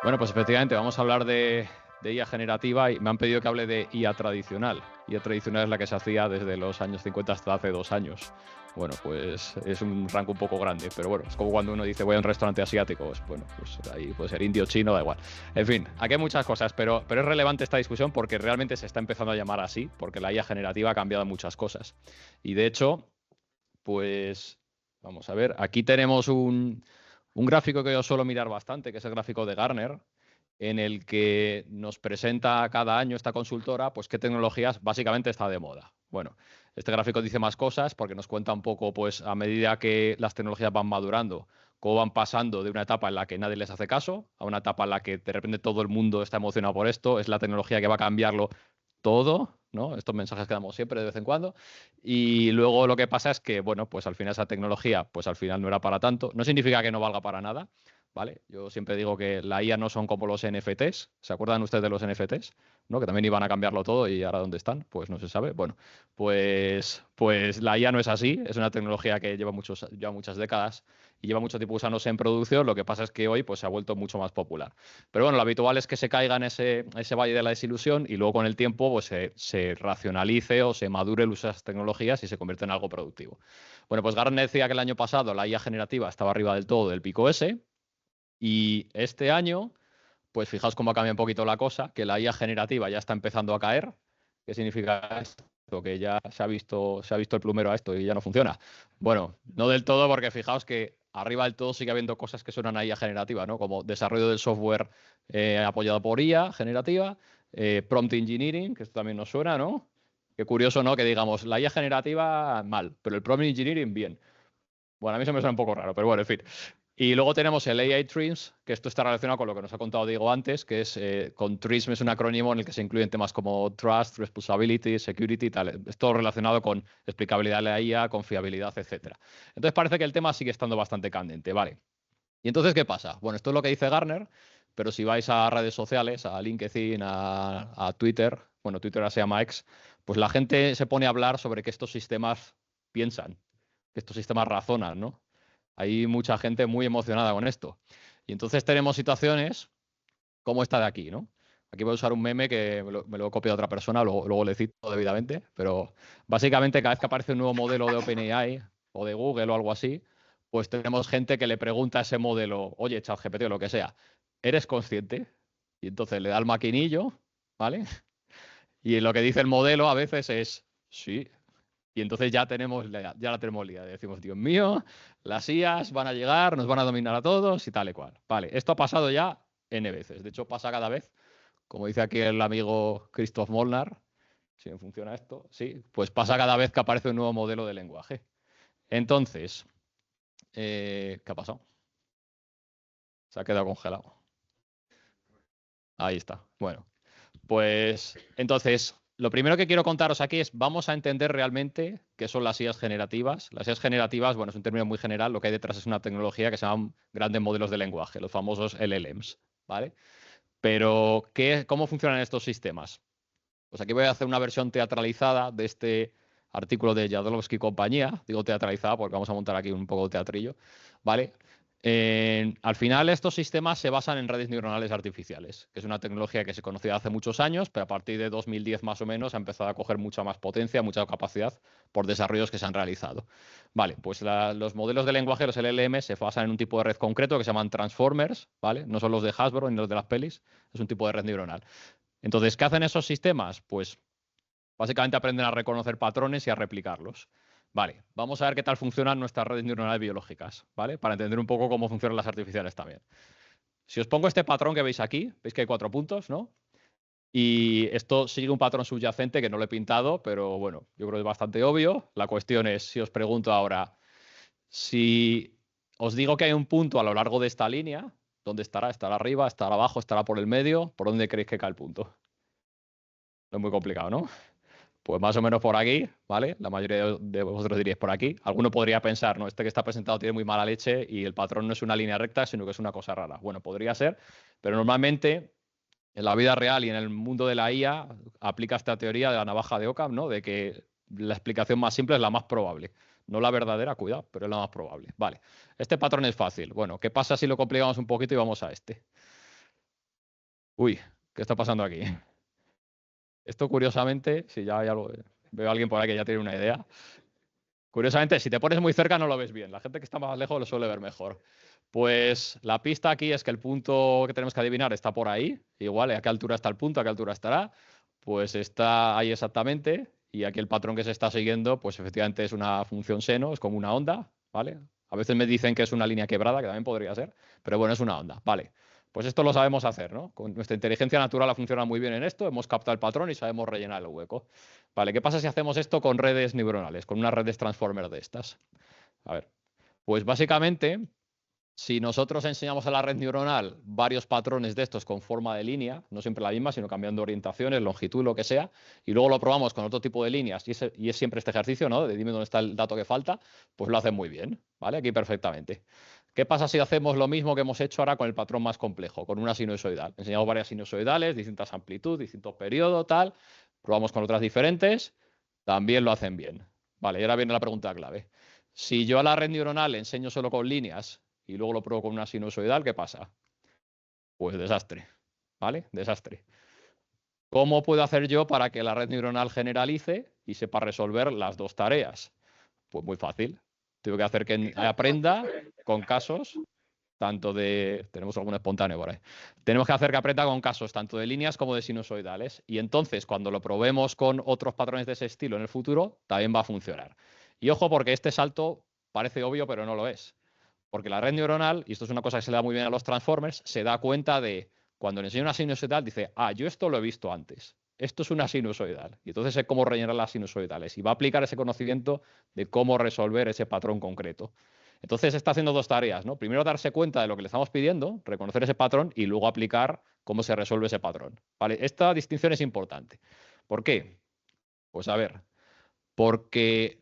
Bueno, pues efectivamente, vamos a hablar de IA generativa y me han pedido que hable de IA tradicional. IA tradicional es la que se hacía desde los años 50 hasta hace 2 años. Bueno, pues es un rango un poco grande, pero bueno, es como cuando uno dice voy a un restaurante asiático, bueno, pues ahí puede ser indio, chino, da igual. En fin, aquí hay muchas cosas, pero es relevante esta discusión porque realmente se está empezando a llamar así, porque la IA generativa ha cambiado muchas cosas. Y de hecho, pues vamos a ver, aquí tenemos un gráfico que yo suelo mirar bastante, que es el gráfico de Gartner, en el que nos presenta cada año esta consultora, pues qué tecnologías básicamente está de moda. Bueno, este gráfico dice más cosas porque nos cuenta un poco, pues a medida que las tecnologías van madurando, cómo van pasando de una etapa en la que nadie les hace caso a una etapa en la que de repente todo el mundo está emocionado por esto, es la tecnología que va a cambiarlo todo, ¿no? Estos mensajes que damos siempre de vez en cuando. Y luego lo que pasa es que, bueno, pues al final esa tecnología, pues al final no era para tanto. No significa que no valga para nada, ¿vale? Yo siempre digo que la IA no son como los NFTs. ¿Se acuerdan ustedes de los NFTs? ¿No? Que también iban a cambiarlo todo y ahora ¿dónde están? Pues no se sabe. Bueno, pues la IA no es así. Es una tecnología que lleva muchas décadas y lleva mucho tiempo usándose en producción. Lo que pasa es que hoy pues, se ha vuelto mucho más popular. Pero bueno, lo habitual es que se caiga en ese valle de la desilusión y luego con el tiempo pues, se racionalice o se madure el uso de esas tecnologías y se convierte en algo productivo. Bueno, pues Gartner decía que el año pasado la IA generativa estaba arriba del todo del pico ese y este año, pues fijaos cómo ha cambiado un poquito la cosa, que la IA generativa ya está empezando a caer. ¿Qué significa esto? Que ya se ha visto el plumero a esto y ya no funciona. Bueno, no del todo, porque fijaos que arriba del todo sigue habiendo cosas que suenan a IA generativa, ¿no? Como desarrollo del software apoyado por IA generativa, prompt engineering, que esto también nos suena, ¿no? Qué curioso, ¿no? Que digamos, la IA generativa mal, pero el prompt engineering bien. Bueno, a mí se me suena un poco raro, pero bueno, en fin. Y luego tenemos el AI TRIMS, que esto está relacionado con lo que nos ha contado Diego antes, que es con TRIMS es un acrónimo en el que se incluyen temas como Trust, Responsibility, Security, tal. Es todo relacionado con explicabilidad de la IA, confiabilidad, etcétera. Entonces parece que el tema sigue estando bastante candente, ¿vale? ¿Y entonces qué pasa? Bueno, esto es lo que dice Gartner, pero si vais a redes sociales, a LinkedIn, a Twitter, bueno, Twitter ahora se llama X, pues la gente se pone a hablar sobre que estos sistemas piensan, que estos sistemas razonan, ¿no? Hay mucha gente muy emocionada con esto. Y entonces tenemos situaciones como esta de aquí, ¿no? Aquí voy a usar un meme que me lo he copiado de otra persona, luego le cito debidamente, pero básicamente cada vez que aparece un nuevo modelo de OpenAI o de Google o algo así, pues tenemos gente que le pregunta a ese modelo, oye, ChatGPT o lo que sea, ¿eres consciente? Y entonces le da el maquinillo, ¿vale? Y lo que dice el modelo a veces es, sí. Y entonces ya la tenemos liada. Decimos, Dios mío, las IAs van a llegar, nos van a dominar a todos y tal y cual. Vale, esto ha pasado ya N veces. De hecho, pasa cada vez. Como dice aquí el amigo Christoph Molnar, si me funciona esto, sí, pues pasa cada vez que aparece un nuevo modelo de lenguaje. Entonces, ¿qué ha pasado? Se ha quedado congelado. Ahí está. Bueno, pues entonces, lo primero que quiero contaros aquí es, vamos a entender realmente qué son las IAs generativas. Las IAs generativas, bueno, es un término muy general, lo que hay detrás es una tecnología que se llaman grandes modelos de lenguaje, los famosos LLMs, ¿vale? Pero, ¿cómo funcionan estos sistemas? Pues aquí voy a hacer una versión teatralizada de este artículo de Jodorowsky y compañía. Digo teatralizada porque vamos a montar aquí un poco de teatrillo, ¿vale? Al final estos sistemas se basan en redes neuronales artificiales, que es una tecnología que se conocía hace muchos años, pero a partir de 2010 más o menos ha empezado a coger mucha más potencia, mucha capacidad por desarrollos que se han realizado. Vale, pues los modelos de lenguaje, los LLM, se basan en un tipo de red concreto que se llaman transformers, ¿vale? No son los de Hasbro ni los de las pelis, es un tipo de red neuronal. Entonces, ¿qué hacen esos sistemas? Pues básicamente aprenden a reconocer patrones y a replicarlos. Vale, vamos a ver qué tal funcionan nuestras redes neuronales biológicas, ¿vale? Para entender un poco cómo funcionan las artificiales también. Si os pongo este patrón que veis aquí, veis que hay 4 puntos, ¿no? Y esto sigue un patrón subyacente que no lo he pintado, pero bueno, yo creo que es bastante obvio. La cuestión es, si os pregunto ahora, si os digo que hay un punto a lo largo de esta línea, ¿dónde estará? ¿Estará arriba? ¿Estará abajo? ¿Estará por el medio? ¿Por dónde creéis que cae el punto? No es muy complicado, ¿no? Pues más o menos por aquí, ¿vale? La mayoría de vosotros diríais por aquí. Alguno podría pensar, no, este que está presentado tiene muy mala leche y el patrón no es una línea recta, sino que es una cosa rara. Bueno, podría ser, pero normalmente en la vida real y en el mundo de la IA aplica esta teoría de la navaja de Occam, ¿no? De que la explicación más simple es la más probable. No la verdadera, cuidado, pero es la más probable. Vale, este patrón es fácil. Bueno, ¿qué pasa si lo complicamos un poquito y vamos a este? Uy, ¿qué está pasando aquí? Esto curiosamente, si ya hay algo, veo a alguien por ahí que ya tiene una idea. Curiosamente, si te pones muy cerca no lo ves bien. La gente que está más lejos lo suele ver mejor. Pues la pista aquí es que el punto que tenemos que adivinar está por ahí. Igual, ¿a qué altura está el punto? ¿A qué altura estará? Pues está ahí exactamente. Y aquí el patrón que se está siguiendo, pues efectivamente es una función seno, es como una onda, ¿vale? A veces me dicen que es una línea quebrada, que también podría ser, pero bueno, es una onda, ¿vale? Pues esto lo sabemos hacer, ¿no? Con nuestra inteligencia natural ha funcionado muy bien en esto, hemos captado el patrón y sabemos rellenar el hueco. Vale, ¿qué pasa si hacemos esto con redes neuronales, con unas redes transformer de estas? A ver, pues básicamente, si nosotros enseñamos a la red neuronal varios patrones de estos con forma de línea, no siempre la misma, sino cambiando orientaciones, longitud, lo que sea, y luego lo probamos con otro tipo de líneas, y es siempre este ejercicio, ¿no? De dime dónde está el dato que falta, pues lo hacen muy bien, ¿vale? Aquí perfectamente. ¿Qué pasa si hacemos lo mismo que hemos hecho ahora con el patrón más complejo, con una sinusoidal? Enseñamos varias sinusoidales, distintas amplitudes, distintos periodos, tal, probamos con otras diferentes, también lo hacen bien. Vale, y ahora viene la pregunta clave. Si yo a la red neuronal le enseño solo con líneas y luego lo pruebo con una sinusoidal, ¿qué pasa? Pues desastre, ¿vale? Desastre. ¿Cómo puedo hacer yo para que la red neuronal generalice y sepa resolver las dos tareas? Pues muy fácil. Tengo que hacer que aprenda con casos tanto de... Tenemos algún espontáneo por ahí. Tenemos que hacer que aprenda con casos tanto de líneas como de sinusoidales. Y entonces, cuando lo probemos con otros patrones de ese estilo en el futuro, también va a funcionar. Y ojo, porque este salto parece obvio, pero no lo es. Porque la red neuronal, y esto es una cosa que se le da muy bien a los transformers, se da cuenta de cuando le enseña una sinusoidal, dice, ah, yo esto lo he visto antes. Esto es una sinusoidal. Y entonces sé cómo rellenar las sinusoidales. Y va a aplicar ese conocimiento de cómo resolver ese patrón concreto. Entonces está haciendo dos tareas, ¿no? Primero darse cuenta de lo que le estamos pidiendo, reconocer ese patrón y luego aplicar cómo se resuelve ese patrón. ¿Vale? Esta distinción es importante. ¿Por qué? Pues a ver, porque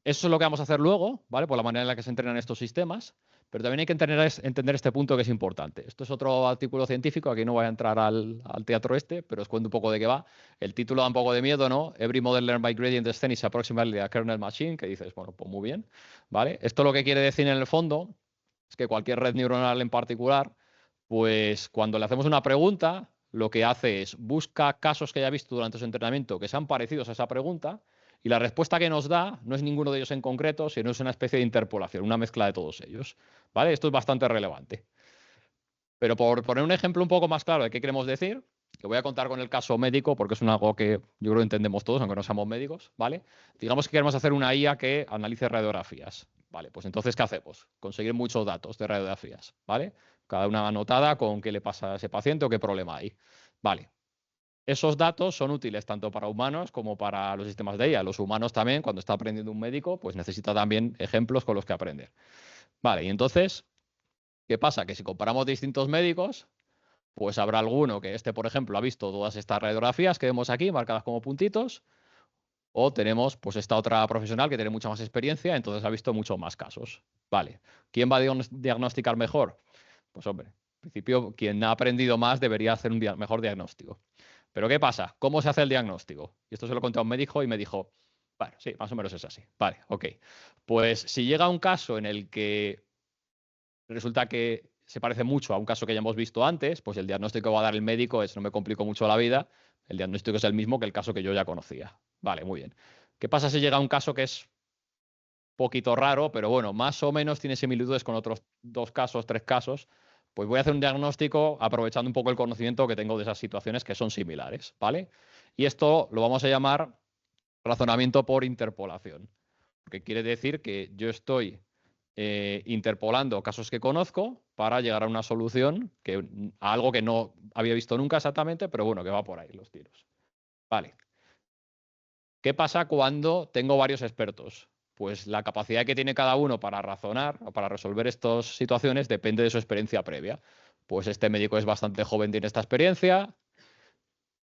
eso es lo que vamos a hacer luego, ¿vale? Por la manera en la que se entrenan estos sistemas, pero también hay que entender este punto que es importante. Esto es otro artículo científico, aquí no voy a entrar al teatro este, pero os cuento un poco de qué va. El título da un poco de miedo, ¿no? Every model learned by gradient descent is approximately a kernel machine, que dices, bueno, pues muy bien, ¿vale? Esto lo que quiere decir en el fondo es que cualquier red neuronal en particular, pues cuando le hacemos una pregunta, lo que hace es busca casos que haya visto durante su entrenamiento que sean parecidos a esa pregunta y la respuesta que nos da no es ninguno de ellos en concreto, sino es una especie de interpolación, una mezcla de todos ellos. ¿Vale? Esto es bastante relevante. Pero por poner un ejemplo un poco más claro de qué queremos decir, que voy a contar con el caso médico, porque es algo que yo creo que entendemos todos, aunque no seamos médicos, ¿vale? Digamos que queremos hacer una IA que analice radiografías. Vale, pues entonces, ¿qué hacemos? Conseguir muchos datos de radiografías, ¿vale? Cada una anotada con qué le pasa a ese paciente o qué problema hay. Vale, esos datos son útiles tanto para humanos como para los sistemas de IA. Los humanos también, cuando está aprendiendo un médico, pues necesita también ejemplos con los que aprender. Vale, y entonces, ¿qué pasa? Que si comparamos distintos médicos, pues habrá alguno que este, por ejemplo, ha visto todas estas radiografías que vemos aquí, marcadas como puntitos, o tenemos pues esta otra profesional que tiene mucha más experiencia, entonces ha visto muchos más casos. Vale, ¿quién va a diagnosticar mejor? Pues hombre, en principio, quien ha aprendido más debería hacer un mejor diagnóstico. Pero ¿qué pasa? ¿Cómo se hace el diagnóstico? Y esto se lo conté a un médico y me dijo, bueno, sí, más o menos es así. Vale, ok. Pues si llega un caso en el que resulta que se parece mucho a un caso que ya hemos visto antes, pues el diagnóstico que va a dar el médico es, no me complico mucho la vida, el diagnóstico es el mismo que el caso que yo ya conocía. Vale, muy bien. ¿Qué pasa si llega un caso que es poquito raro, pero bueno, más o menos tiene similitudes con otros dos casos, tres casos? Pues voy a hacer un diagnóstico aprovechando un poco el conocimiento que tengo de esas situaciones que son similares, ¿vale? Y esto lo vamos a llamar razonamiento por interpolación, porque quiere decir que yo estoy interpolando casos que conozco para llegar a una solución, a algo que no había visto nunca exactamente, pero bueno, que va por ahí los tiros. Vale. ¿Qué pasa cuando tengo varios expertos? Pues la capacidad que tiene cada uno para razonar o para resolver estas situaciones depende de su experiencia previa. Pues este médico es bastante joven, tiene esta experiencia,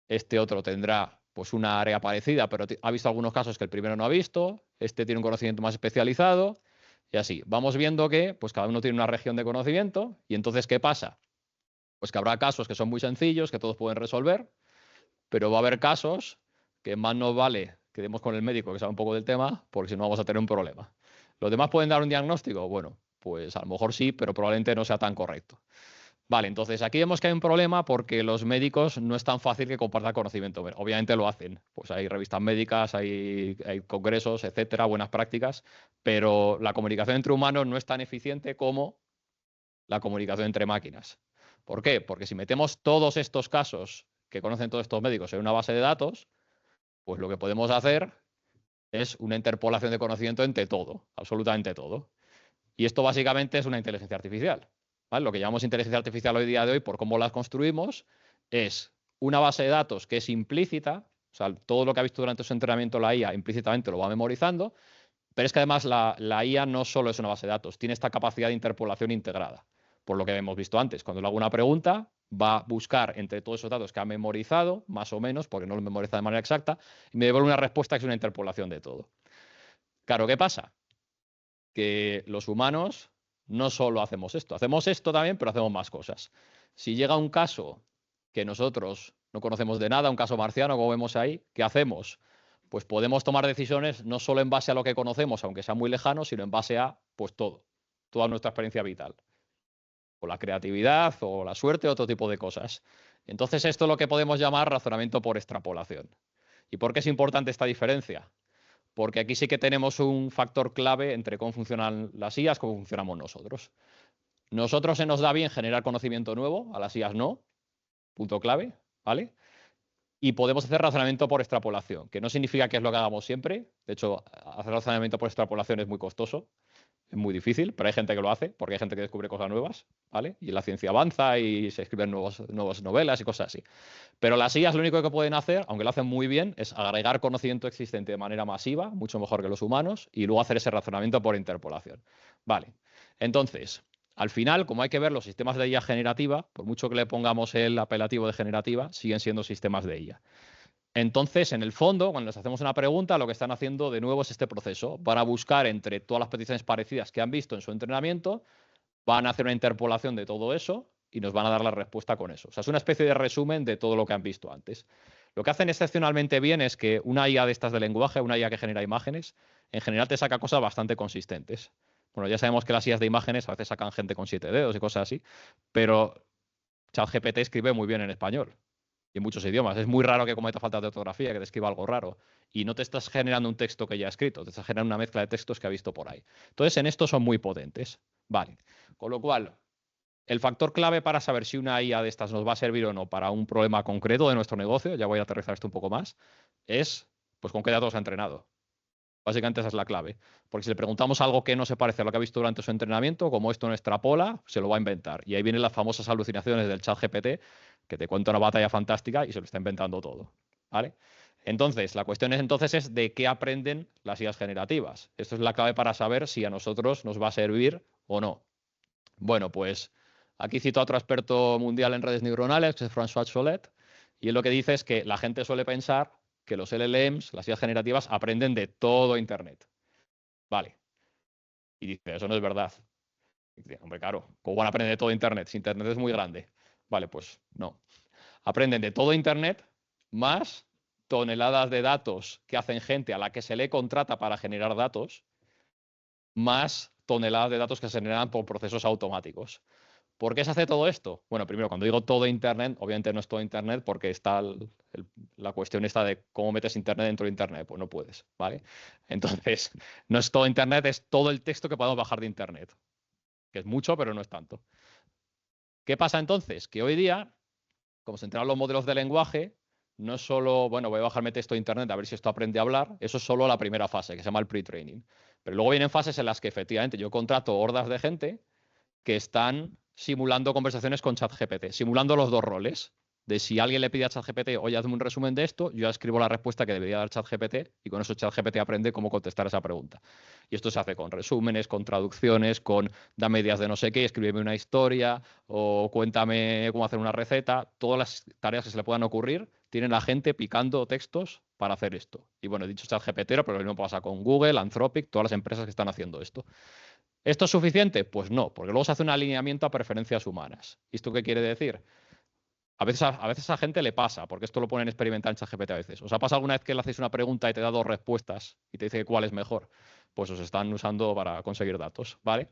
este otro tendrá pues una área parecida, pero ha visto algunos casos que el primero no ha visto, este tiene un conocimiento más especializado y así. Vamos viendo que pues cada uno tiene una región de conocimiento y entonces ¿qué pasa? Pues que habrá casos que son muy sencillos, que todos pueden resolver, pero va a haber casos que más nos vale que demos con el médico que sabe un poco del tema, porque si no vamos a tener un problema. ¿Los demás pueden dar un diagnóstico? Bueno, pues a lo mejor sí, pero probablemente no sea tan correcto. Vale, entonces aquí vemos que hay un problema porque los médicos no es tan fácil que compartan conocimiento. Obviamente lo hacen. Pues hay revistas médicas, hay congresos, etcétera, buenas prácticas, pero la comunicación entre humanos no es tan eficiente como la comunicación entre máquinas. ¿Por qué? Porque si metemos todos estos casos que conocen todos estos médicos en una base de datos, pues lo que podemos hacer es una interpolación de conocimiento entre todo, absolutamente todo. Y esto básicamente es una inteligencia artificial. ¿Vale? Lo que llamamos inteligencia artificial hoy día de hoy, por cómo las construimos, es una base de datos que es implícita, o sea, todo lo que ha visto durante su entrenamiento la IA implícitamente lo va memorizando, pero es que además la IA no solo es una base de datos, tiene esta capacidad de interpolación integrada. Por lo que hemos visto antes, cuando le hago una pregunta, va a buscar entre todos esos datos que ha memorizado, más o menos, porque no lo memoriza de manera exacta, y me devuelve una respuesta que es una interpolación de todo. Claro, ¿qué pasa? Que los humanos no solo hacemos esto también, pero hacemos más cosas. Si llega un caso que nosotros no conocemos de nada, un caso marciano, como vemos ahí, ¿qué hacemos? Pues podemos tomar decisiones no solo en base a lo que conocemos, aunque sea muy lejano, sino en base a pues todo, toda nuestra experiencia vital. O la creatividad, o la suerte, otro tipo de cosas. Entonces, esto es lo que podemos llamar razonamiento por extrapolación. ¿Y por qué es importante esta diferencia? Porque aquí sí que tenemos un factor clave entre cómo funcionan las IAs, cómo funcionamos nosotros. Nosotros se nos da bien generar conocimiento nuevo, a las IAs no, punto clave, ¿vale? Y podemos hacer razonamiento por extrapolación, que no significa que es lo que hagamos siempre. De hecho, hacer razonamiento por extrapolación es muy costoso, es muy difícil, pero hay gente que lo hace, porque hay gente que descubre cosas nuevas, ¿vale? Y la ciencia avanza y se escriben nuevas novelas y cosas así. Pero las IAs lo único que pueden hacer, aunque lo hacen muy bien, es agregar conocimiento existente de manera masiva, mucho mejor que los humanos, y luego hacer ese razonamiento por interpolación. Vale. Entonces, al final, como hay que ver, los sistemas de IA generativa, por mucho que le pongamos el apelativo de generativa, siguen siendo sistemas de IA. Entonces, en el fondo, cuando les hacemos una pregunta, lo que están haciendo de nuevo es este proceso. Van a buscar entre todas las peticiones parecidas que han visto en su entrenamiento, van a hacer una interpolación de todo eso y nos van a dar la respuesta con eso. O sea, es una especie de resumen de todo lo que han visto antes. Lo que hacen excepcionalmente bien es que una IA de estas de lenguaje, una IA que genera imágenes, en general te saca cosas bastante consistentes. Bueno, ya sabemos que las IAs de imágenes a veces sacan gente con 7 dedos y cosas así, pero ChatGPT escribe muy bien en español y en muchos idiomas. Es muy raro que cometa falta de ortografía, que te escriba algo raro. Y no te estás generando un texto que ya ha escrito, te estás generando una mezcla de textos que ha visto por ahí. Entonces, en esto son muy potentes. Vale. Con lo cual, el factor clave para saber si una IA de estas nos va a servir o no para un problema concreto de nuestro negocio, ya voy a aterrizar esto un poco más, es pues con qué datos ha entrenado. Básicamente esa es la clave. Porque si le preguntamos algo que no se parece a lo que ha visto durante su entrenamiento, como esto no extrapola, se lo va a inventar. Y ahí vienen las famosas alucinaciones del chat GPT, que te cuenta una batalla fantástica y se lo está inventando todo. ¿Vale? Entonces, la cuestión es de qué aprenden las IAs generativas. Esto es la clave para saber si a nosotros nos va a servir o no. Bueno, pues aquí cito a otro experto mundial en redes neuronales, que es François Cholet, y él lo que dice es que la gente suele pensar que los LLMs, las IAs generativas, aprenden de todo Internet. Vale. Y dice, eso no es verdad. Y dice, hombre, claro, ¿cómo van a aprender de todo Internet? Si Internet es muy grande. Vale, pues no. Aprenden de todo Internet más toneladas de datos que hacen gente a la que se le contrata para generar datos, más toneladas de datos que se generan por procesos automáticos. ¿Por qué se hace todo esto? Bueno, primero, cuando digo todo Internet, obviamente no es todo Internet porque está la cuestión esta de cómo metes Internet dentro de Internet. Pues no puedes, ¿vale? Entonces, no es todo Internet, es todo el texto que podemos bajar de Internet, que es mucho, pero no es tanto. ¿Qué pasa entonces? Que hoy día, como se entrenan los modelos de lenguaje, no es solo, bueno, voy a bajarme texto de Internet a ver si esto aprende a hablar, eso es solo la primera fase, que se llama el pre-training. Pero luego vienen fases en las que efectivamente yo contrato hordas de gente que están simulando conversaciones con ChatGPT, simulando los dos roles. De si alguien le pide a ChatGPT, oye, hazme un resumen de esto, yo escribo la respuesta que debería dar ChatGPT y con eso ChatGPT aprende cómo contestar esa pregunta. Y esto se hace con resúmenes, con traducciones, con dame ideas de no sé qué, escríbeme una historia o cuéntame cómo hacer una receta. Todas las tareas que se le puedan ocurrir tienen la gente picando textos para hacer esto. Y bueno, he dicho ChatGPT, pero lo mismo pasa con Google, Anthropic, todas las empresas que están haciendo esto. ¿Esto es suficiente? Pues no, porque luego se hace un alineamiento a preferencias humanas. ¿Y esto qué quiere decir? A veces a gente le pasa, porque esto lo ponen experimental en ChatGPT a veces. ¿Os ha pasado alguna vez que le hacéis una pregunta y te da dos respuestas y te dice cuál es mejor? Pues os están usando para conseguir datos, ¿vale?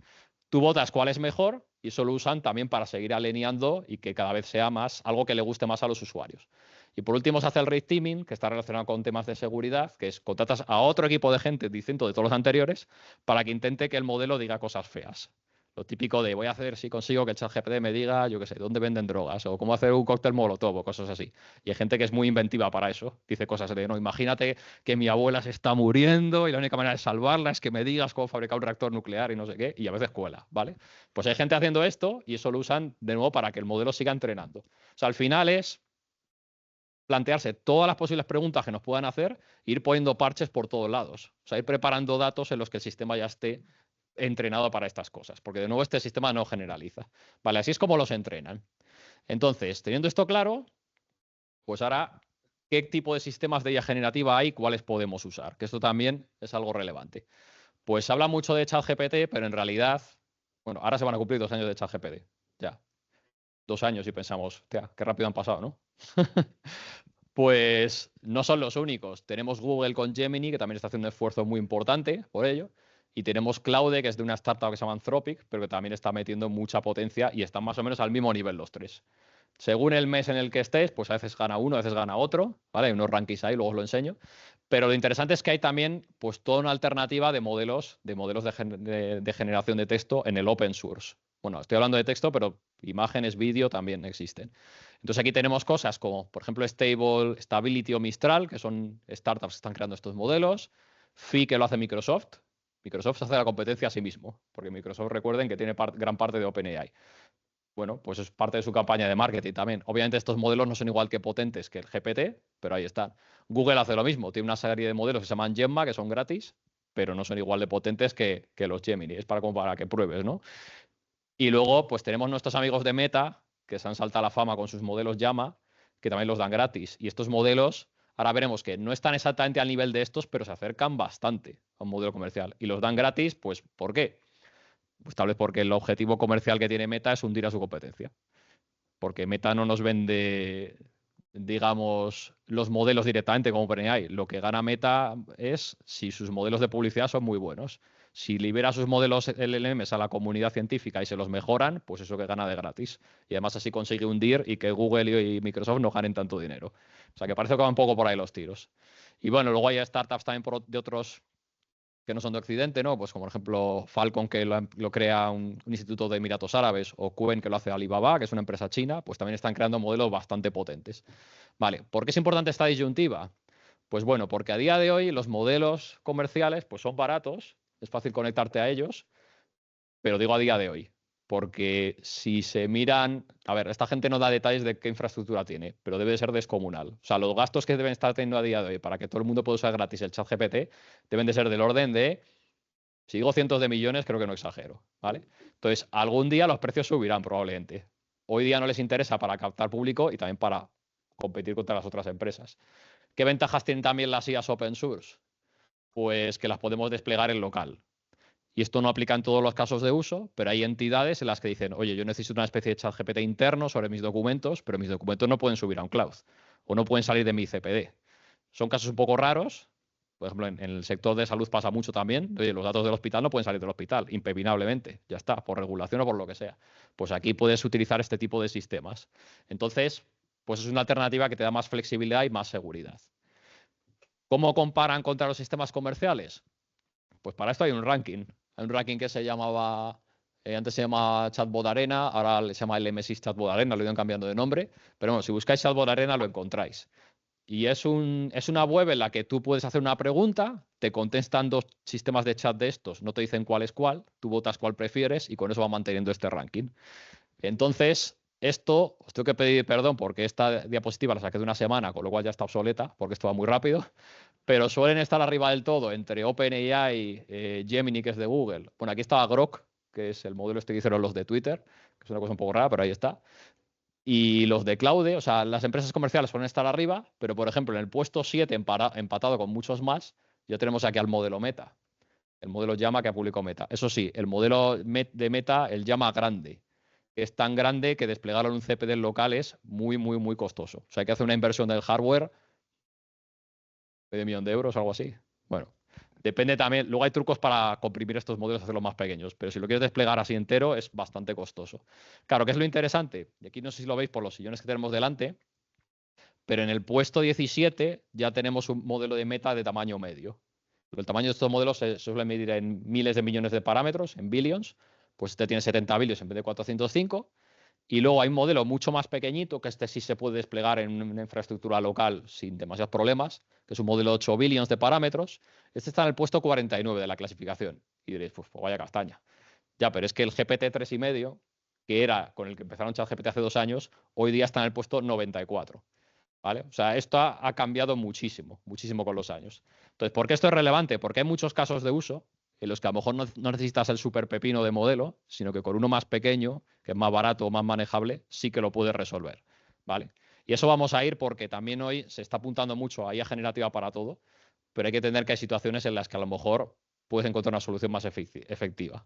Tú votas cuál es mejor y eso lo usan también para seguir alineando y que cada vez sea más algo que le guste más a los usuarios. Y por último se hace el red teaming, que está relacionado con temas de seguridad, que es contratas a otro equipo de gente distinto de todos los anteriores para que intente que el modelo diga cosas feas. Lo típico de voy a hacer si consigo que el ChatGPT me diga, yo qué sé, dónde venden drogas o cómo hacer un cóctel molotov o cosas así. Y hay gente que es muy inventiva para eso. Dice cosas de, no, imagínate que mi abuela se está muriendo y la única manera de salvarla es que me digas cómo fabricar un reactor nuclear y no sé qué, y a veces cuela, ¿vale? Pues hay gente haciendo esto y eso lo usan de nuevo para que el modelo siga entrenando. O sea, al final es plantearse todas las posibles preguntas que nos puedan hacer e ir poniendo parches por todos lados. O sea, ir preparando datos en los que el sistema ya esté entrenado para estas cosas, porque de nuevo este sistema no generaliza. Vale, así es como los entrenan. Entonces, teniendo esto claro, pues ahora, ¿qué tipo de sistemas de IA generativa hay? ¿Cuáles podemos usar? Que esto también es algo relevante. Pues se habla mucho de ChatGPT, pero en realidad, bueno, ahora se van a cumplir 2 años de ChatGPT. Ya. 2 años y pensamos, hostia, qué rápido han pasado, ¿no? Pues no son los únicos. Tenemos Google con Gemini, que también está haciendo un esfuerzo muy importante por ello. Y tenemos Claude, que es de una startup que se llama Anthropic, pero que también está metiendo mucha potencia y están más o menos al mismo nivel los tres. Según el mes en el que estés, pues a veces gana uno, a veces gana otro, ¿vale? Hay unos rankings ahí, luego os lo enseño. Pero lo interesante es que hay también pues toda una alternativa de modelos de generación de texto en el open source. Bueno, estoy hablando de texto, pero imágenes, vídeo también existen. Entonces aquí tenemos cosas como, por ejemplo, Stability o Mistral, que son startups que están creando estos modelos. Phi, que lo hace Microsoft. Microsoft hace la competencia a sí mismo, porque Microsoft, recuerden que tiene gran parte de OpenAI. Bueno, pues es parte de su campaña de marketing también. Obviamente estos modelos no son igual que potentes que el GPT, pero ahí están. Google hace lo mismo, tiene una serie de modelos que se llaman Gemma, que son gratis, pero no son igual de potentes que los Gemini. Es para que pruebes, ¿no? Y luego, pues tenemos nuestros amigos de Meta, que se han saltado a la fama con sus modelos Llama, que también los dan gratis. Y estos modelos, ahora veremos que no están exactamente al nivel de estos, pero se acercan bastante a un modelo comercial. Y los dan gratis, pues, ¿por qué? Pues tal vez porque el objetivo comercial que tiene Meta es hundir a su competencia. Porque Meta no nos vende, digamos, los modelos directamente como OpenAI. Lo que gana Meta es si sus modelos de publicidad son muy buenos. Si libera sus modelos LLMs a la comunidad científica y se los mejoran, pues eso que gana de gratis. Y además así consigue hundir y que Google y Microsoft no ganen tanto dinero. O sea que parece que va un poco por ahí los tiros. Y bueno, luego hay startups también de otros que no son de Occidente, ¿no? Pues como por ejemplo Falcon, que lo crea un instituto de Emiratos Árabes, o Quen, que lo hace Alibaba, que es una empresa china, pues también están creando modelos bastante potentes. Vale, ¿por qué es importante esta disyuntiva? Pues bueno, porque a día de hoy los modelos comerciales pues son baratos, es fácil conectarte a ellos, pero digo a día de hoy, porque si se miran, a ver, esta gente no da detalles de qué infraestructura tiene, pero debe de ser descomunal. O sea, los gastos que deben estar teniendo a día de hoy para que todo el mundo pueda usar gratis el chat GPT deben de ser del orden de, si digo cientos de millones, creo que no exagero, ¿vale? Entonces, algún día los precios subirán probablemente. Hoy día no les interesa para captar público y también para competir contra las otras empresas. ¿Qué ventajas tienen también las IAs open source? Pues que las podemos desplegar en local. Y esto no aplica en todos los casos de uso, pero hay entidades en las que dicen, oye, yo necesito una especie de chat GPT interno sobre mis documentos, pero mis documentos no pueden subir a un cloud o no pueden salir de mi CPD. Son casos un poco raros. Por ejemplo, en el sector de salud pasa mucho también. Oye, los datos del hospital no pueden salir del hospital, impepinablemente. Ya está, por regulación o por lo que sea. Pues aquí puedes utilizar este tipo de sistemas. Entonces, pues es una alternativa que te da más flexibilidad y más seguridad. ¿Cómo comparan contra los sistemas comerciales? Pues para esto hay un ranking. Hay un ranking que se llamaba, antes se llamaba Chatbot Arena, ahora se llama LM6 Chatbot Arena, lo iban cambiando de nombre. Pero bueno, si buscáis Chatbot Arena lo encontráis. Y es una web en la que tú puedes hacer una pregunta, te contestan 2 sistemas de chat de estos, no te dicen cuál es cuál, tú votas cuál prefieres y con eso va manteniendo este ranking. Entonces, esto, os tengo que pedir perdón porque esta diapositiva la saqué de una semana, con lo cual ya está obsoleta, porque esto va muy rápido, pero suelen estar arriba del todo entre OpenAI, Gemini, que es de Google. Bueno, aquí estaba Grok, que es el modelo este que hicieron los de Twitter, que es una cosa un poco rara, pero ahí está. Y los de Claude, o sea, las empresas comerciales suelen estar arriba, pero por ejemplo, en el puesto 7, empatado con muchos más, ya tenemos aquí al modelo Meta, el modelo Llama que ha publicado Meta. Eso sí, el modelo de Meta, el Llama grande, es tan grande que desplegarlo en un CPD local es muy, muy, muy costoso. O sea, hay que hacer una inversión del hardware, medio millón de euros, algo así. Bueno, Depende también, luego hay trucos para comprimir estos modelos, hacerlos más pequeños, pero si lo quieres desplegar así entero es bastante costoso. Claro, ¿qué es lo interesante? Y aquí no sé si lo veis por los sillones que tenemos delante, pero en el puesto 17 ya tenemos un modelo de meta de tamaño medio. El tamaño de estos modelos se suele medir en miles de millones de parámetros, en billions, pues este tiene 70 billions en vez de 405. Y luego hay un modelo mucho más pequeñito, que este sí se puede desplegar en una infraestructura local sin demasiados problemas, que es un modelo de 8 billions de parámetros. Este está en el puesto 49 de la clasificación. Y diréis, pues vaya castaña. Ya, pero es que el GPT 3,5, que era con el que empezaron ChatGPT hace 2 años, hoy día está en el puesto 94. ¿Vale? O sea, esto ha cambiado muchísimo, muchísimo con los años. Entonces, ¿por qué esto es relevante? Porque hay muchos casos de uso en los que a lo mejor no necesitas el super pepino de modelo, sino que con uno más pequeño, que es más barato o más manejable, sí que lo puedes resolver. ¿Vale? Y eso vamos a ir porque también hoy se está apuntando mucho a IA generativa para todo, pero hay que entender que hay situaciones en las que a lo mejor puedes encontrar una solución más efectiva.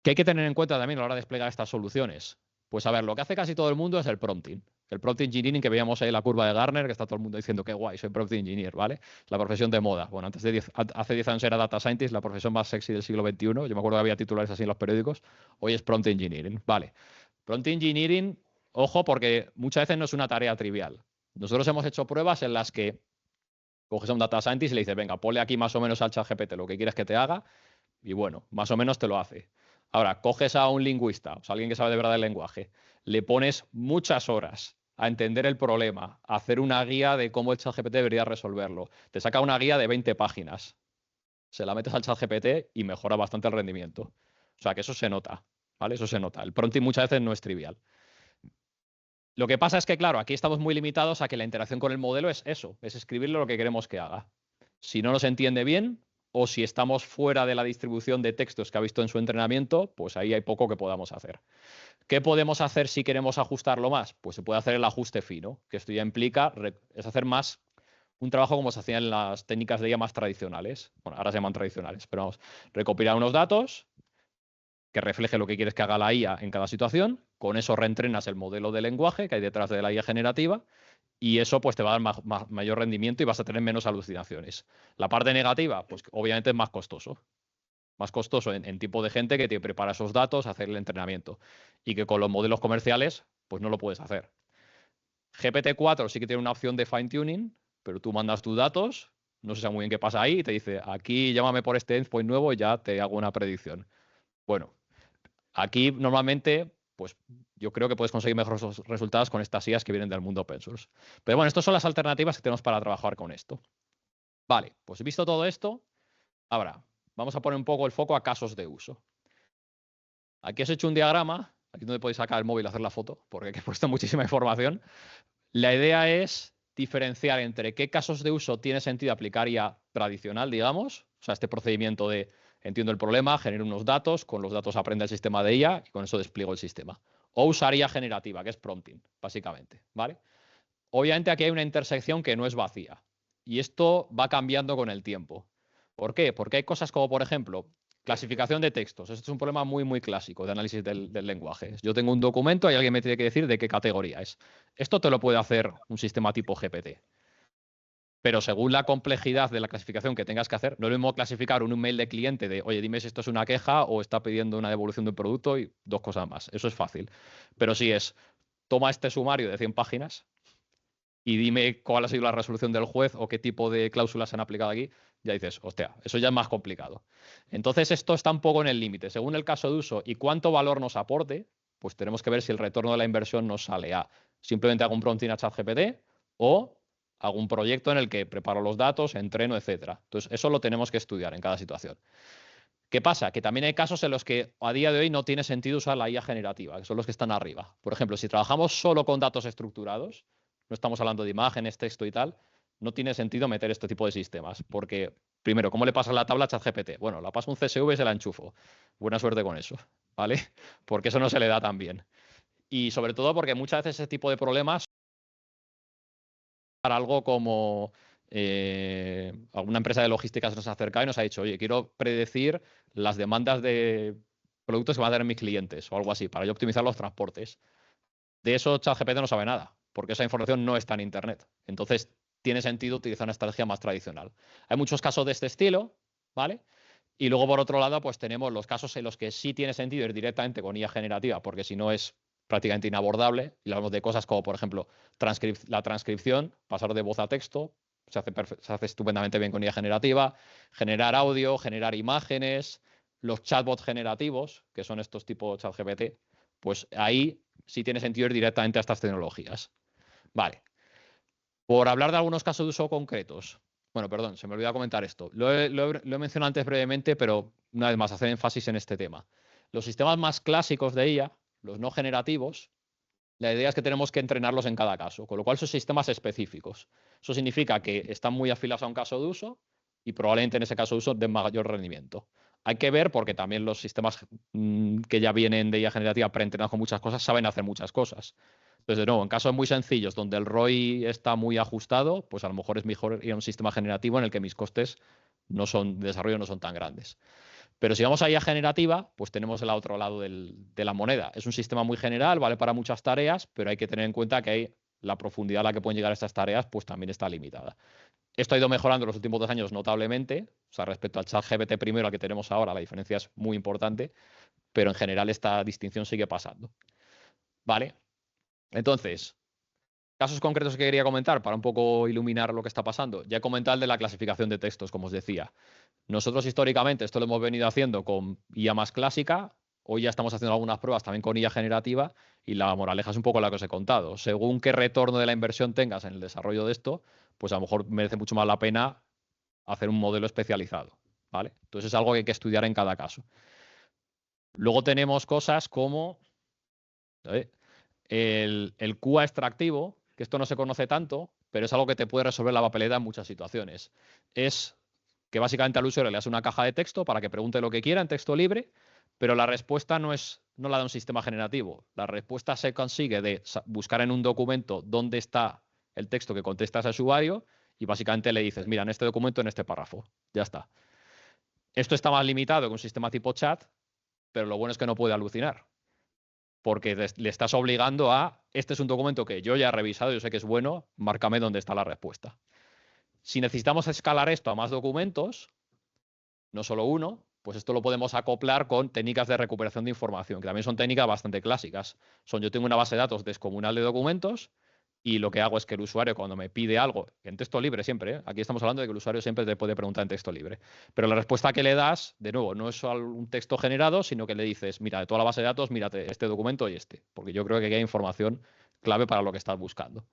¿Qué hay que tener en cuenta también a la hora de desplegar estas soluciones? Pues a ver, lo que hace casi todo el mundo es el prompting. El prompt engineering que veíamos ahí en la curva de Gartner, que está todo el mundo diciendo que guay, soy prompt engineer, ¿vale? La profesión de moda. Bueno, hace 10 años era data scientist, la profesión más sexy del siglo XXI. Yo me acuerdo que había titulares así en los periódicos. Hoy es prompt engineering, ¿vale? Prompt engineering, ojo, porque muchas veces no es una tarea trivial. Nosotros hemos hecho pruebas en las que coges a un data scientist y le dices, venga, ponle aquí más o menos al ChatGPT lo que quieres que te haga, y bueno, más o menos te lo hace. Ahora, coges a un lingüista, o sea, alguien que sabe de verdad el lenguaje, le pones muchas horas a entender el problema, a hacer una guía de cómo el ChatGPT debería resolverlo. Te saca una guía de 20 páginas. Se la metes al ChatGPT y mejora bastante el rendimiento. O sea, que eso se nota, ¿vale? Eso se nota. El prompting muchas veces no es trivial. Lo que pasa es que, claro, aquí estamos muy limitados a que la interacción con el modelo es eso, es escribirle lo que queremos que haga. Si no nos entiende bien o si estamos fuera de la distribución de textos que ha visto en su entrenamiento, pues ahí hay poco que podamos hacer. ¿Qué podemos hacer si queremos ajustarlo más? Pues se puede hacer el ajuste fino, que esto ya implica es hacer más un trabajo como se hacía en las técnicas de IA más tradicionales. Bueno, ahora se llaman tradicionales, pero vamos, recopilar unos datos que refleje lo que quieres que haga la IA en cada situación, con eso reentrenas el modelo de lenguaje que hay detrás de la IA generativa y eso pues te va a dar mayor rendimiento y vas a tener menos alucinaciones. La parte negativa, pues obviamente es más costoso. Más costoso en tipo de gente que te prepara esos datos, hacer el entrenamiento. Y que con los modelos comerciales, pues no lo puedes hacer. GPT-4 sí que tiene una opción de fine-tuning, pero tú mandas tus datos, no sé muy bien qué pasa ahí, y te dice, aquí llámame por este endpoint nuevo y ya te hago una predicción. Bueno, aquí normalmente, pues yo creo que puedes conseguir mejores resultados con estas IAs que vienen del mundo open source. Pero bueno, estas son las alternativas que tenemos para trabajar con esto. Vale, pues visto todo esto, ahora vamos a poner un poco el foco a casos de uso. Aquí os he hecho un diagrama, aquí donde podéis sacar el móvil y hacer la foto, porque aquí he puesto muchísima información. La idea es diferenciar entre qué casos de uso tiene sentido aplicar IA tradicional, digamos, o sea, este procedimiento de entiendo el problema, genero unos datos, con los datos aprende el sistema de IA y con eso despliego el sistema. O usar IA generativa, que es prompting, básicamente, ¿vale? Obviamente aquí hay una intersección que no es vacía y esto va cambiando con el tiempo. ¿Por qué? Porque hay cosas como, por ejemplo, clasificación de textos. Esto es un problema muy, muy clásico de análisis del lenguaje. Yo tengo un documento y alguien me tiene que decir de qué categoría es. Esto te lo puede hacer un sistema tipo GPT. Pero según la complejidad de la clasificación que tengas que hacer, no es lo mismo clasificar un email de cliente de, oye, dime si esto es una queja o está pidiendo una devolución de un producto y 2 cosas más. Eso es fácil. Pero si es, toma este sumario de 100 páginas y dime cuál ha sido la resolución del juez o qué tipo de cláusulas se han aplicado aquí, ya dices, hostia, eso ya es más complicado. Entonces esto está un poco en el límite. Según el caso de uso y cuánto valor nos aporte, pues tenemos que ver si el retorno de la inversión nos sale a simplemente hago un prompting a ChatGPT o hago un proyecto en el que preparo los datos, entreno, etcétera. Entonces eso lo tenemos que estudiar en cada situación. ¿Qué pasa? Que también hay casos en los que a día de hoy no tiene sentido usar la IA generativa, que son los que están arriba. Por ejemplo, si trabajamos solo con datos estructurados, no estamos hablando de imágenes, texto y tal, no tiene sentido meter este tipo de sistemas. Porque, primero, ¿cómo le pasas la tabla a ChatGPT? Bueno, la paso un CSV y se la enchufo. Buena suerte con eso, ¿vale? Porque eso no se le da tan bien. Y sobre todo porque muchas veces ese tipo de problemas para algo como alguna empresa de logística se nos ha acercado y nos ha dicho, oye, quiero predecir las demandas de productos que van a tener mis clientes o algo así, para yo optimizar los transportes. De eso ChatGPT no sabe nada, porque esa información no está en Internet. Entonces, tiene sentido utilizar una estrategia más tradicional. Hay muchos casos de este estilo, ¿vale? Y luego, por otro lado, pues tenemos los casos en los que sí tiene sentido ir directamente con IA generativa, porque si no es prácticamente inabordable. Y hablamos de cosas como, por ejemplo, la transcripción, pasar de voz a texto, se hace estupendamente bien con IA generativa, generar audio, generar imágenes, los chatbots generativos, que son estos tipos ChatGPT, pues ahí sí tiene sentido ir directamente a estas tecnologías. Vale. Por hablar de algunos casos de uso concretos. Bueno, perdón, se me olvidó comentar esto. Lo he mencionado antes brevemente, pero una vez más, hacer énfasis en este tema. Los sistemas más clásicos de IA, los no generativos, la idea es que tenemos que entrenarlos en cada caso, con lo cual son sistemas específicos. Eso significa que están muy afilados a un caso de uso y probablemente en ese caso de uso den mayor rendimiento. Hay que ver, porque también los sistemas que ya vienen de IA generativa preentrenados con muchas cosas saben hacer muchas cosas. Entonces, de nuevo, en casos muy sencillos donde el ROI está muy ajustado, pues a lo mejor es mejor ir a un sistema generativo en el que mis costes de desarrollo no son tan grandes. Pero si vamos a IA generativa, pues tenemos el otro lado de la moneda. Es un sistema muy general, vale para muchas tareas, pero hay que tener en cuenta que la profundidad a la que pueden llegar estas tareas pues también está limitada. Esto ha ido mejorando en los últimos 2 años notablemente, o sea, respecto al ChatGPT primero al que tenemos ahora, la diferencia es muy importante, pero en general esta distinción sigue pasando. ¿Vale? Entonces, casos concretos que quería comentar para un poco iluminar lo que está pasando. Ya he comentado el de la clasificación de textos, como os decía. Nosotros históricamente esto lo hemos venido haciendo con IA más clásica, hoy ya estamos haciendo algunas pruebas también con IA generativa y la moraleja es un poco la que os he contado. Según qué retorno de la inversión tengas en el desarrollo de esto, pues a lo mejor merece mucho más la pena hacer un modelo especializado, ¿vale? Entonces es algo que hay que estudiar en cada caso. Luego tenemos cosas como el QA extractivo, que esto no se conoce tanto, pero es algo que te puede resolver la papeleta en muchas situaciones. Es que básicamente al usuario le das una caja de texto para que pregunte lo que quiera en texto libre, pero la respuesta no la da un sistema generativo. La respuesta se consigue de buscar en un documento dónde está el texto que contesta ese usuario y básicamente le dices, mira, en este documento, en este párrafo. Ya está. Esto está más limitado que un sistema tipo chat, pero lo bueno es que no puede alucinar, porque le estás obligando este es un documento que yo ya he revisado, yo sé que es bueno, márcame dónde está la respuesta. Si necesitamos escalar esto a más documentos, no solo uno, pues esto lo podemos acoplar con técnicas de recuperación de información, que también son técnicas bastante clásicas. Yo tengo una base de datos descomunal de documentos y lo que hago es que el usuario cuando me pide algo, en texto libre siempre, aquí estamos hablando de que el usuario siempre te puede preguntar en texto libre, pero la respuesta que le das, de nuevo, no es un texto generado, sino que le dices, mira, de toda la base de datos, mírate este documento y este, porque yo creo que aquí hay información clave para lo que estás buscando.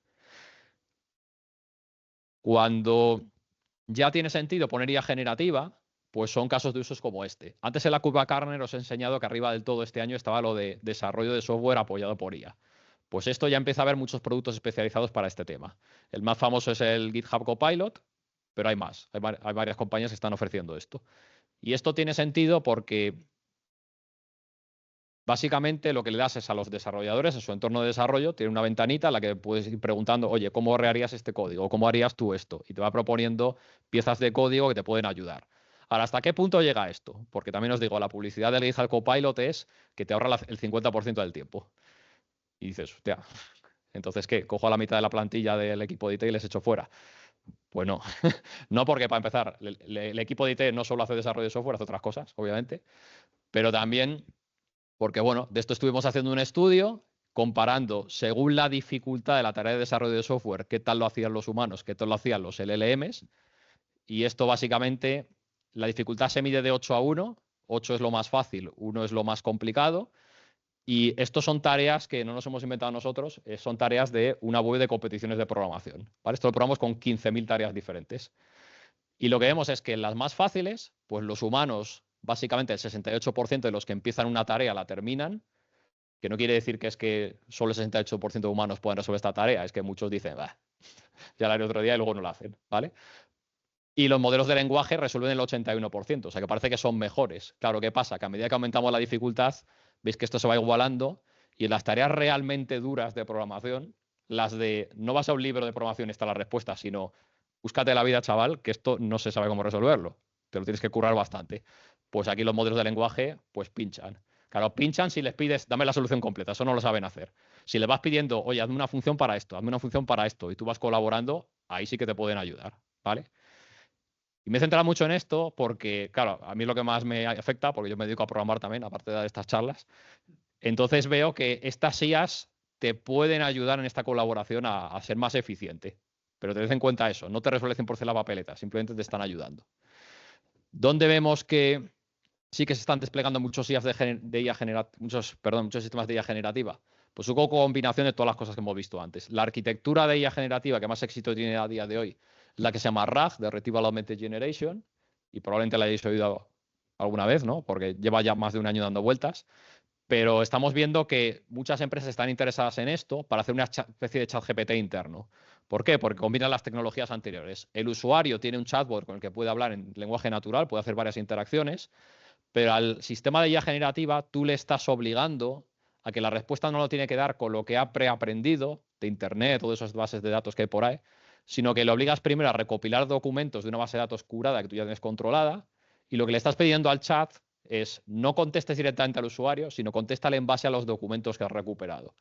Cuando ya tiene sentido poner IA generativa, pues son casos de usos como este. Antes en la curva Karner os he enseñado que arriba del todo este año estaba lo de desarrollo de software apoyado por IA. Pues esto ya empieza a haber muchos productos especializados para este tema. El más famoso es el GitHub Copilot, pero hay más. Hay varias compañías que están ofreciendo esto. Y esto tiene sentido porque básicamente lo que le das es a los desarrolladores en su entorno de desarrollo, tiene una ventanita en la que puedes ir preguntando, oye, ¿cómo harías este código? ¿Cómo harías tú esto? Y te va proponiendo piezas de código que te pueden ayudar. Ahora, ¿hasta qué punto llega esto? Porque también os digo, la publicidad del GitHub Copilot es que te ahorra el 50% del tiempo. Y dices, hostia, entonces, ¿qué? ¿Cojo a la mitad de la plantilla del equipo de IT y les echo fuera? Pues no. No, porque para empezar, el equipo de IT no solo hace desarrollo de software, hace otras cosas, obviamente, pero también porque, bueno, de esto estuvimos haciendo un estudio comparando según la dificultad de la tarea de desarrollo de software, qué tal lo hacían los humanos, qué tal lo hacían los LLMs, y esto básicamente, la dificultad se mide de 8 a 1, 8 es lo más fácil, 1 es lo más complicado, y estos son tareas que no nos hemos inventado nosotros, son tareas de una web de competiciones de programación. ¿Vale? Esto lo probamos con 15.000 tareas diferentes. Y lo que vemos es que en las más fáciles, pues los humanos, básicamente el 68% de los que empiezan una tarea la terminan, que no quiere decir que es que solo el 68% de humanos puedan resolver esta tarea, es que muchos dicen, bah, ya la haré otro día y luego no la hacen, ¿vale? Y los modelos de lenguaje resuelven el 81%, o sea que parece que son mejores. Claro, ¿qué pasa? Que a medida que aumentamos la dificultad, veis que esto se va igualando y en las tareas realmente duras de programación, las de no vas a un libro de programación y está la respuesta, sino búscate la vida, chaval, que esto no se sabe cómo resolverlo. Te lo tienes que currar bastante. Pues aquí los modelos de lenguaje, pues pinchan. Claro, pinchan si les pides, dame la solución completa, eso no lo saben hacer. Si le vas pidiendo, oye, hazme una función para esto, hazme una función para esto, y tú vas colaborando, ahí sí que te pueden ayudar, ¿vale? Y me he centrado mucho en esto porque, claro, a mí lo que más me afecta, porque yo me dedico a programar también, aparte de dar estas charlas, entonces veo que estas IAs te pueden ayudar en esta colaboración a ser más eficiente. Pero tened en cuenta eso, no te resuelve 100% la papeleta, simplemente te están ayudando. ¿Dónde vemos que sí que se están desplegando muchos IAs de IA muchos sistemas de IA generativa? Pues hubo combinación de todas las cosas que hemos visto antes. La arquitectura de IA generativa que más éxito tiene a día de hoy es la que se llama RAG, de Retrieval Augmented Generation, y probablemente la hayáis oído alguna vez, ¿no? Porque lleva ya más de un año dando vueltas. Pero estamos viendo que muchas empresas están interesadas en esto para hacer una especie de chat GPT interno. ¿Por qué? Porque combinan las tecnologías anteriores. El usuario tiene un chatbot con el que puede hablar en lenguaje natural, puede hacer varias interacciones, pero al sistema de IA generativa tú le estás obligando a que la respuesta no lo tiene que dar con lo que ha preaprendido de Internet o de esas bases de datos que hay por ahí, sino que le obligas primero a recopilar documentos de una base de datos curada que tú ya tienes controlada, y lo que le estás pidiendo al chat es no contestes directamente al usuario, sino contéstale en base a los documentos que has recuperado.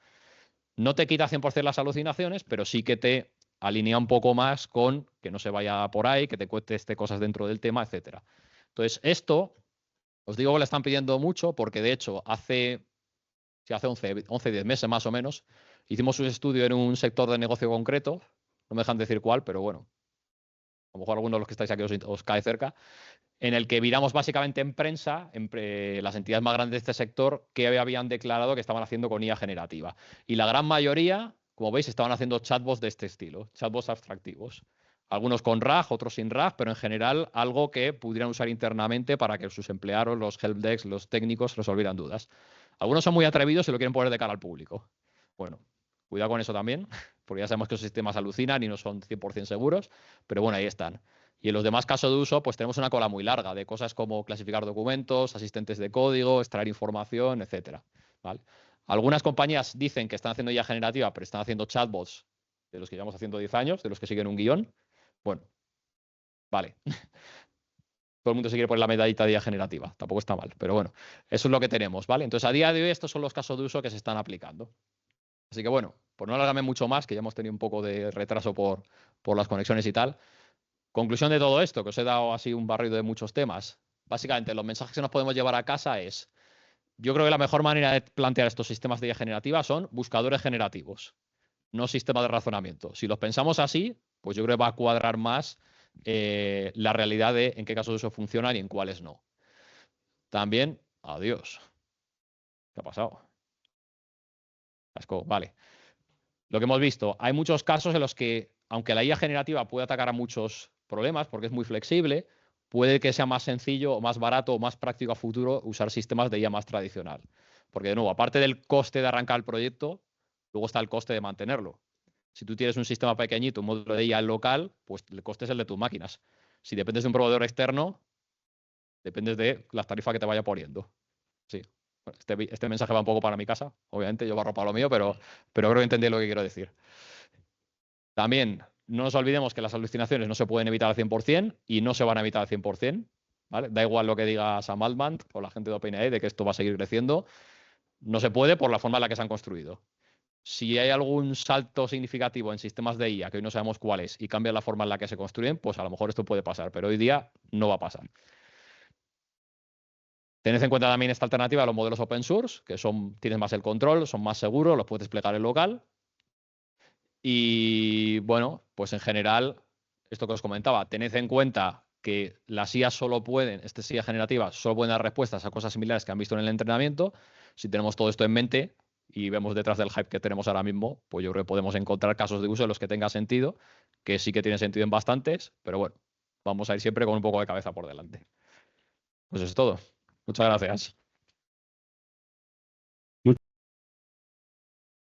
No te quita 100% las alucinaciones, pero sí que te alinea un poco más con que no se vaya por ahí, que te conteste cosas dentro del tema, etcétera. Entonces, esto, os digo que le están pidiendo mucho porque, de hecho, hace 11, 10 meses más o menos, hicimos un estudio en un sector de negocio concreto, no me dejan decir cuál, pero bueno, a lo mejor algunos de los que estáis aquí os cae cerca, en el que miramos básicamente en prensa, las entidades más grandes de este sector, que habían declarado que estaban haciendo con IA generativa. Y la gran mayoría, como veis, estaban haciendo chatbots de este estilo, chatbots abstractivos. Algunos con RAG, otros sin RAG, pero en general algo que pudieran usar internamente para que sus empleados, los helpdesks, los técnicos, resolvieran dudas. Algunos son muy atrevidos y lo quieren poner de cara al público. Bueno, cuidado con eso también, porque ya sabemos que los sistemas alucinan y no son 100% seguros, pero bueno, ahí están. Y en los demás casos de uso, pues tenemos una cola muy larga de cosas como clasificar documentos, asistentes de código, extraer información, etcétera. ¿Vale? Algunas compañías dicen que están haciendo IA generativa, pero están haciendo chatbots de los que llevamos haciendo 10 años, de los que siguen un guión. Bueno, vale. Todo el mundo se quiere poner la medallita de IA generativa, tampoco está mal, pero bueno, eso es lo que tenemos, ¿vale? Entonces, a día de hoy, estos son los casos de uso que se están aplicando. Así que bueno, por no alargarme mucho más, que ya hemos tenido un poco de retraso por las conexiones y tal. Conclusión de todo esto, que os he dado así un barrido de muchos temas. Básicamente, los mensajes que nos podemos llevar a casa es, yo creo que la mejor manera de plantear estos sistemas de IA generativa son buscadores generativos, no sistemas de razonamiento. Si los pensamos así, pues yo creo que va a cuadrar más la realidad de en qué casos eso funciona y en cuáles no. También, adiós. ¿Qué ha pasado? Asco, vale. Lo que hemos visto, hay muchos casos en los que, aunque la IA generativa puede atacar a muchos problemas porque es muy flexible, puede que sea más sencillo o más barato o más práctico a futuro usar sistemas de IA más tradicional. Porque, de nuevo, aparte del coste de arrancar el proyecto, luego está el coste de mantenerlo. Si tú tienes un sistema pequeñito, un módulo de IA local, pues el coste es el de tus máquinas. Si dependes de un proveedor externo, dependes de las tarifas que te vaya poniendo. Sí. Este mensaje va un poco para mi casa. Obviamente yo barro para lo mío, pero creo que entendí lo que quiero decir. También no nos olvidemos que las alucinaciones no se pueden evitar al 100% y no se van a evitar al 100%. ¿Vale? Da igual lo que diga Sam Altman o la gente de OpenAI de que esto va a seguir creciendo. No se puede por la forma en la que se han construido. Si hay algún salto significativo en sistemas de IA, que hoy no sabemos cuál es, y cambia la forma en la que se construyen, pues a lo mejor esto puede pasar, pero hoy día no va a pasar. Tened en cuenta también esta alternativa a los modelos open source, que tienes más el control, son más seguros, los puedes desplegar en local. Y bueno, pues en general, esto que os comentaba, tened en cuenta que las IA estas IA generativas, solo pueden dar respuestas a cosas similares que han visto en el entrenamiento. Si tenemos todo esto en mente y vemos detrás del hype que tenemos ahora mismo, pues yo creo que podemos encontrar casos de uso en los que tenga sentido, que sí que tiene sentido en bastantes, pero bueno, vamos a ir siempre con un poco de cabeza por delante. Pues eso es todo. Muchas gracias.